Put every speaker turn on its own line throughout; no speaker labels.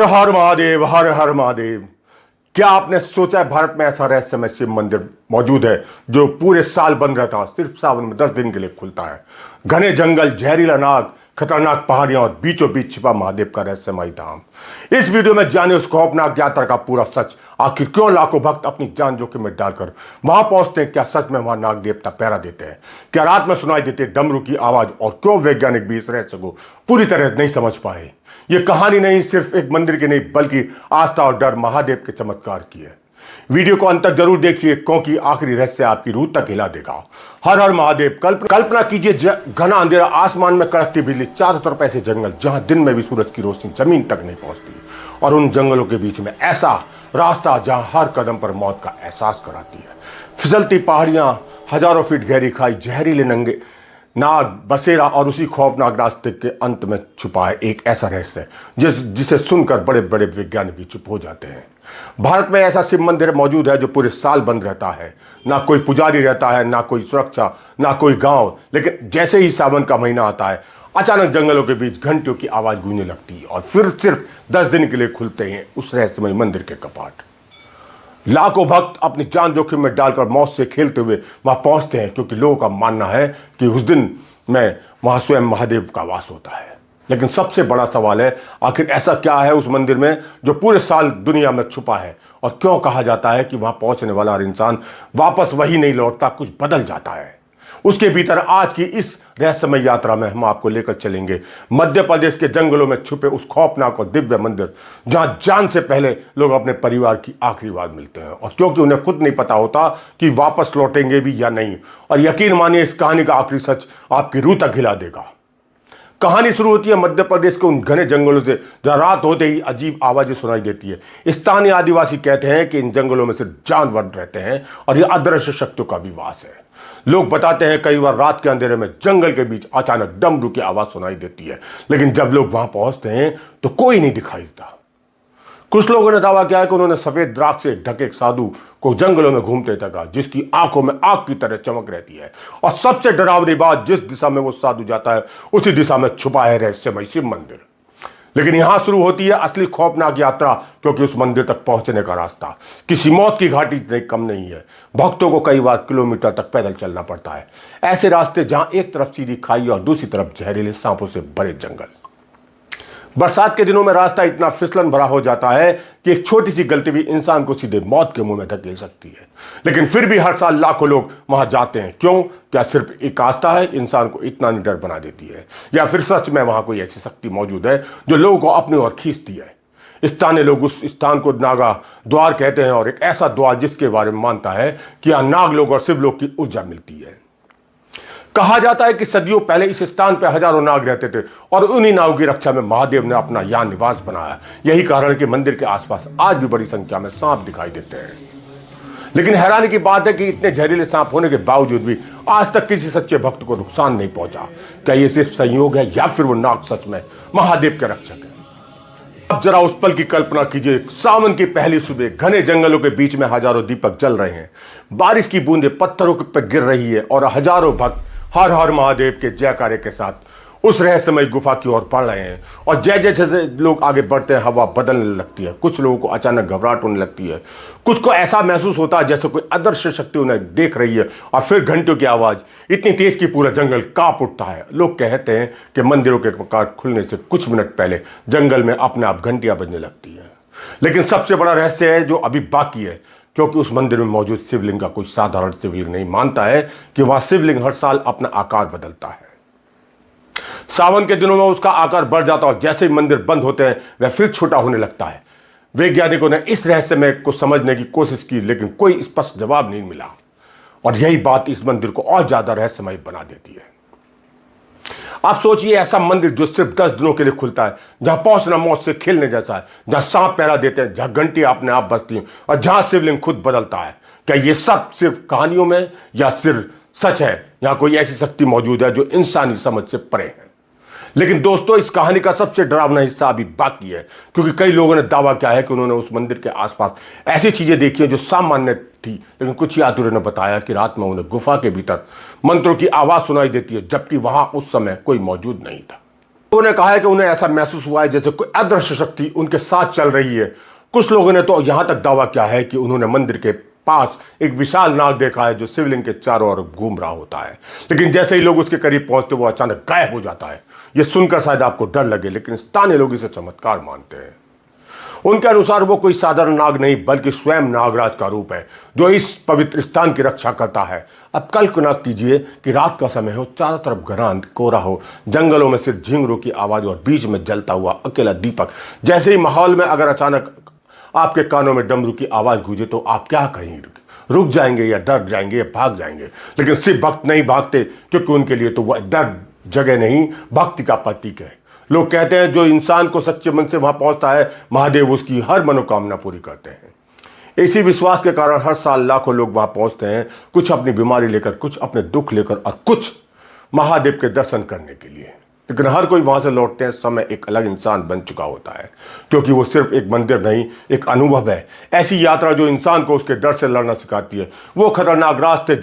हर महादेव, हर हर महादेव। क्या आपने सोचा है भारत में ऐसा रहस्यमय शिव मंदिर मौजूद है जो पूरे साल बंद रहता है, सिर्फ सावन में 10 दिन के लिए खुलता है। घने जंगल, जहरीला नाग, खतरनाक पहाड़ियां और बीचों बीच छिपा महादेव का रहस्यमय धाम। इस वीडियो में जाने उस खौफनाक यात्रा का पूरा सच। आखिर क्यों लाखों भक्त अपनी जान जोखिम में डालकर वहां पहुंचते हैं? क्या सच में वहां नाग देवता पहरा देते हैं? क्या रात में सुनाई देती है डमरू की आवाज? और क्यों वैज्ञानिक भी इस रहस्य को पूरी तरह नहीं समझ पाए? यह कहानी नहीं सिर्फ एक मंदिर की नहीं, बल्कि आस्था और डर महादेव के चमत्कार की है। वीडियो को अंत तक जरूर देखिए, क्योंकि आखिरी रहस्य आपकी रूह तक हिला देगा। हर हर महादेव। कल्पना कीजिए, घना अंधेरा, आसमान में कड़कती बिजली, चारों तरफ ऐसे जंगल जहां दिन में भी सूरज की रोशनी जमीन तक नहीं पहुंचती, और उन जंगलों के बीच में ऐसा रास्ता जहां हर कदम पर मौत का एहसास कराती है। फिसलती पहाड़ियां, हजारों फीट गहरी खाई, जहरीले नंगे नाग, बसेरा, और उसी खौफनाक रास्ते के अंत में छुपा है एक ऐसा रहस्य जिसे सुनकर बड़े बड़े वैज्ञानिक भी चुप हो जाते हैं। भारत में ऐसा शिव मंदिर मौजूद है जो पूरे साल बंद रहता है। ना कोई पुजारी रहता है, ना कोई सुरक्षा, ना कोई गांव। लेकिन जैसे ही सावन का महीना आता है, अचानक जंगलों के बीच घंटियों की आवाज गूंजने लगती है, और फिर सिर्फ 10 दिन के लिए खुलते हैं उस रहस्यमय मंदिर के कपाट। लाखों भक्त अपनी जान जोखिम में डालकर मौत से खेलते हुए वहां पहुंचते हैं, क्योंकि लोगों का मानना है कि उस दिन में वहां स्वयं महादेव का वास होता है। लेकिन सबसे बड़ा सवाल है, आखिर ऐसा क्या है उस मंदिर में जो पूरे साल दुनिया में छुपा है? और क्यों कहा जाता है कि वहां पहुंचने वाला हर इंसान वापस वही नहीं लौटता, कुछ बदल जाता है? उसके भीतर आज की इस रहस्यमय यात्रा में हम आपको लेकर चलेंगे मध्य प्रदेश के जंगलों में छुपे उस खौफनाक और दिव्य मंदिर, जहां जान से पहले लोग अपने परिवार की आखिरी बात मिलते हैं, और क्योंकि उन्हें खुद नहीं पता होता कि वापस लौटेंगे भी या नहीं। और यकीन मानिए, इस कहानी का आखिरी सच आपकी रूह तक हिला देगा। कहानी शुरू होती है मध्य प्रदेश के उन घने जंगलों से, जहां रात होते ही अजीब आवाजें सुनाई देती है। स्थानीय आदिवासी कहते हैं कि इन जंगलों में सिर्फ जानवर रहते हैं और यह अदृश्य शक्तियों का विवास है। लोग बताते हैं कई बार रात के अंधेरे में जंगल के बीच अचानक डमरू की आवाज सुनाई देती है, लेकिन जब लोग वहां पहुंचते हैं तो कोई नहीं दिखाई देता। कुछ लोगों ने दावा किया है कि उन्होंने सफेद द्राक्ष से ढके एक साधु को जंगलों में घूमते देखा, जिसकी आंखों में आग की तरह चमक रहती है। और सबसे डरावनी बात, जिस दिशा में वो साधु जाता है उसी दिशा में छुपा है रहस्यमय शिव मंदिर। लेकिन यहां शुरू होती है असली खौफनाक यात्रा, क्योंकि उस मंदिर तक पहुंचने का रास्ता किसी मौत की घाटी से कम नहीं है। भक्तों को कई बार किलोमीटर तक पैदल चलना पड़ता है। ऐसे रास्ते जहां एक तरफ सीधी खाई और दूसरी तरफ जहरीले सांपों से भरे जंगल। बरसात के दिनों में रास्ता इतना फिसलन भरा हो जाता है कि एक छोटी सी गलती भी इंसान को सीधे मौत के मुंह में धकेल सकती है। लेकिन फिर भी हर साल लाखों लोग वहां जाते हैं। क्यों? क्या सिर्फ एक आस्था है इंसान को इतना निडर बना देती है, या फिर सच में वहां कोई ऐसी शक्ति मौजूद है जो लोगों को अपनी ओर खींचती है? स्थानीय लोग उस स्थान को नागा द्वार कहते हैं, और एक ऐसा द्वार जिसके बारे में मानता है कि यहां नाग लोग और शिव लोग की ऊर्जा मिलती है। कहा जाता है कि सदियों पहले इस स्थान पर हजारों नाग रहते थे, और उन्हीं नागों की रक्षा में महादेव ने अपना यहाँ निवास बनाया। यही कारण है कि मंदिर के आसपास आज भी बड़ी संख्या में सांप दिखाई देते हैं। लेकिन हैरानी की बात है कि इतने जहरीले सांप होने के बावजूद भी आज तक किसी सच्चे भक्त को नुकसान नहीं पहुंचा। क्या ये सिर्फ संयोग है, या फिर वो नाग सच में महादेव के रक्षक है? अब जरा उस पल की कल्पना कीजिए। सावन की पहली सुबह, घने जंगलों के बीच में हजारों दीपक जल रहे हैं, बारिश की बूंदें पत्थरों पर गिर रही है, और हजारों भक्त हर हर महादेव के जयकारे के साथ उस रहस्यमय गुफा की ओर बढ़ रहे हैं। और जैसे जैसे लोग आगे बढ़ते हैं, हवा बदलने लगती है। कुछ लोगों को अचानक घबराहट होने लगती है, कुछ को ऐसा महसूस होता है जैसे कोई अदृश्य शक्ति उन्हें देख रही है। और फिर घंटियों की आवाज इतनी तेज कि पूरा जंगल कांप उठता है। लोग कहते हैं कि मंदिरों के कपाट खुलने से कुछ मिनट पहले जंगल में अपने आप घंटियां बजने लगती है। लेकिन सबसे बड़ा रहस्य है जो अभी बाकी है, क्योंकि उस मंदिर में मौजूद शिवलिंग का कोई साधारण शिवलिंग नहीं। मानता है कि वह शिवलिंग हर साल अपना आकार बदलता है। सावन के दिनों में उसका आकार बढ़ जाता है, और जैसे ही मंदिर बंद होते हैं वह फिर छोटा होने लगता है। वैज्ञानिकों ने इस रहस्य में को समझने की कोशिश की, लेकिन कोई स्पष्ट जवाब नहीं मिला। और यही बात इस मंदिर को और ज्यादा रहस्यमय बना देती है। आप सोचिए, ऐसा मंदिर जो सिर्फ 10 दिनों के लिए खुलता है, जहां पहुंचना मौत से खेलने जैसा है, जहां सांप पहरा देते हैं, जहां घंटी अपने आप बजती हैं, और जहां शिवलिंग खुद बदलता है। क्या ये सब सिर्फ कहानियों में, या सिर्फ सच है? यहां कोई ऐसी शक्ति मौजूद है जो इंसानी समझ से परे है। लेकिन दोस्तों, इस कहानी का सबसे डरावना हिस्सा अभी बाकी है, क्योंकि कई लोगों ने दावा किया है कि उन्होंने उस मंदिर के आसपास ऐसी चीजें देखी हैं जो सामान्य थी। लेकिन कुछ यात्रियों ने बताया कि रात में उन्हें गुफा के भीतर मंत्रों की आवाज सुनाई देती है, जबकि वहां उस समय कोई मौजूद नहीं था। उन्होंने कहा है कि उन्हें ऐसा महसूस हुआ है जैसे कोई अदृश्य शक्ति उनके साथ चल रही है। कुछ लोगों ने तो यहां तक दावा किया है कि उन्होंने मंदिर के पास एक विशाल नाग देखा है जो शिवलिंग के चारों ओर घूम रहा होता है, लेकिन जैसे ही लोग उसके करीब पहुंचते वो अचानक गायब हो जाता है। यह सुनकर शायद आपको डर लगे, लेकिन स्थानीय लोग इसे चमत्कार मानते हैं। उनके अनुसार वो कोई साधारण नाग नहीं बल्कि स्वयं नागराज का रूप है जो इस पवित्र स्थान की रक्षा करता है। अब कल्पना कीजिए कि रात का समय हो, चारों तरफ घना कोहरा हो, जंगलों में सिर्फ झिंगुरों की आवाज और बीच में जलता हुआ अकेला दीपक। जैसे ही माहौल में अगर अचानक आपके कानों में डमरू की आवाज गूंजे तो आप क्या कहेंगे? रुक जाएंगे या डर जाएंगे या भाग जाएंगे? लेकिन सिर्फ भक्त नहीं भागते, क्योंकि उनके लिए तो वह डर जगह नहीं, भक्ति का प्रतीक है। लोग कहते हैं जो इंसान को सच्चे मन से वहां पहुंचता है, महादेव उसकी हर मनोकामना पूरी करते हैं। इसी विश्वास के कारण हर साल लाखों लोग वहां पहुंचते हैं, कुछ अपनी बीमारी लेकर, कुछ अपने दुख लेकर और कुछ महादेव के दर्शन करने के लिए। लेकिन हर कोई वहां से लौटते हैं समय एक अलग इंसान बन चुका होता है, क्योंकि वो सिर्फ एक मंदिर नहीं, एक अनुभव है। ऐसी यात्रा जो इंसान को उसके डर से लड़ना सिखाती है। वो खतरनाक रास्ते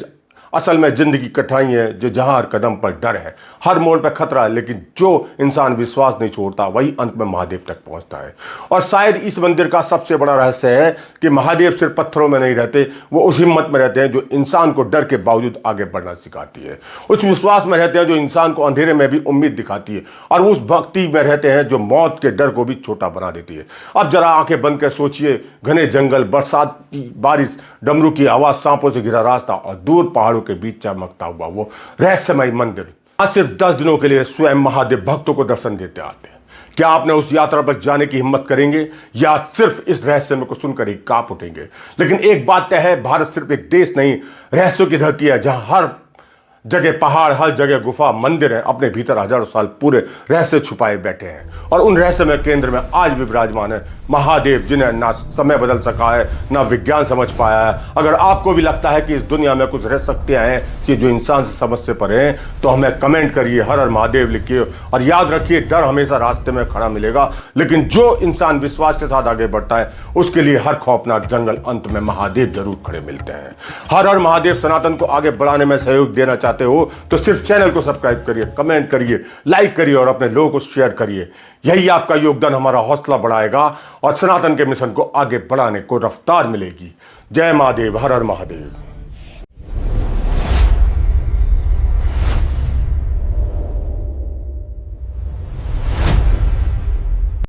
असल में जिंदगी कठिनाई है, जो जहां हर कदम पर डर है, हर मोड़ पर खतरा है, लेकिन जो इंसान विश्वास नहीं छोड़ता वही अंत में महादेव तक पहुंचता है। और शायद इस मंदिर का सबसे बड़ा रहस्य है कि महादेव सिर्फ पत्थरों में नहीं रहते, वो उस हिम्मत में रहते हैं जो इंसान को डर के बावजूद आगे बढ़ना सिखाती है। उस विश्वास में रहते हैं जो इंसान को अंधेरे में भी उम्मीद दिखाती है, और उस भक्ति में रहते हैं जो मौत के डर को भी छोटा बना देती है। अब जरा आंखें बंद कर सोचिए, घने जंगल, बरसात की बारिश, डमरू की आवाज, सांपों से घिरा रास्ता और दूर पहाड़ों के बीच चमकता हुआ वो रहस्यमय मंदिर। आज सिर्फ 10 दिनों के लिए स्वयं महादेव भक्तों को दर्शन देते आते हैं। क्या आपने उस यात्रा पर जाने की हिम्मत करेंगे या सिर्फ इस रहस्यमय को सुनकर ही कांप उठेंगे? लेकिन एक बात तय है, भारत सिर्फ एक देश नहीं, रहस्यों की धरती है, जहां हर जगह पहाड़, हर जगह गुफा, मंदिर है, अपने भीतर हजारों साल पूरे रहस्य छुपाए बैठे हैं। और उन रहस्यमय केंद्र में आज भी विराजमान है महादेव, जिन्हें ना समय बदल सका है, ना विज्ञान समझ पाया है। अगर आपको भी लगता है कि इस दुनिया में कुछ रह शक्तियां हैं जो इंसान से समझ से परे हैं, तो हमें कमेंट करिए, हर हर महादेव लिखिए। और याद रखिए, डर हमेशा रास्ते में खड़ा मिलेगा, लेकिन जो इंसान विश्वास के साथ आगे बढ़ता है उसके लिए हर खौफनाक जंगल अंत में महादेव जरूर खड़े मिलते हैं। हर हर महादेव सनातन को आगे बढ़ाने में सहयोग देना चाहते हो तो सिर्फ चैनल को सब्सक्राइब करिए, कमेंट करिए, लाइक करिए और अपने लोगों को शेयर करिए। यही आपका योगदान हमारा हौसला बढ़ाएगा और सनातन के मिशन को आगे बढ़ाने को रफ्तार मिलेगी। जय महादेव, हर हर महादेव।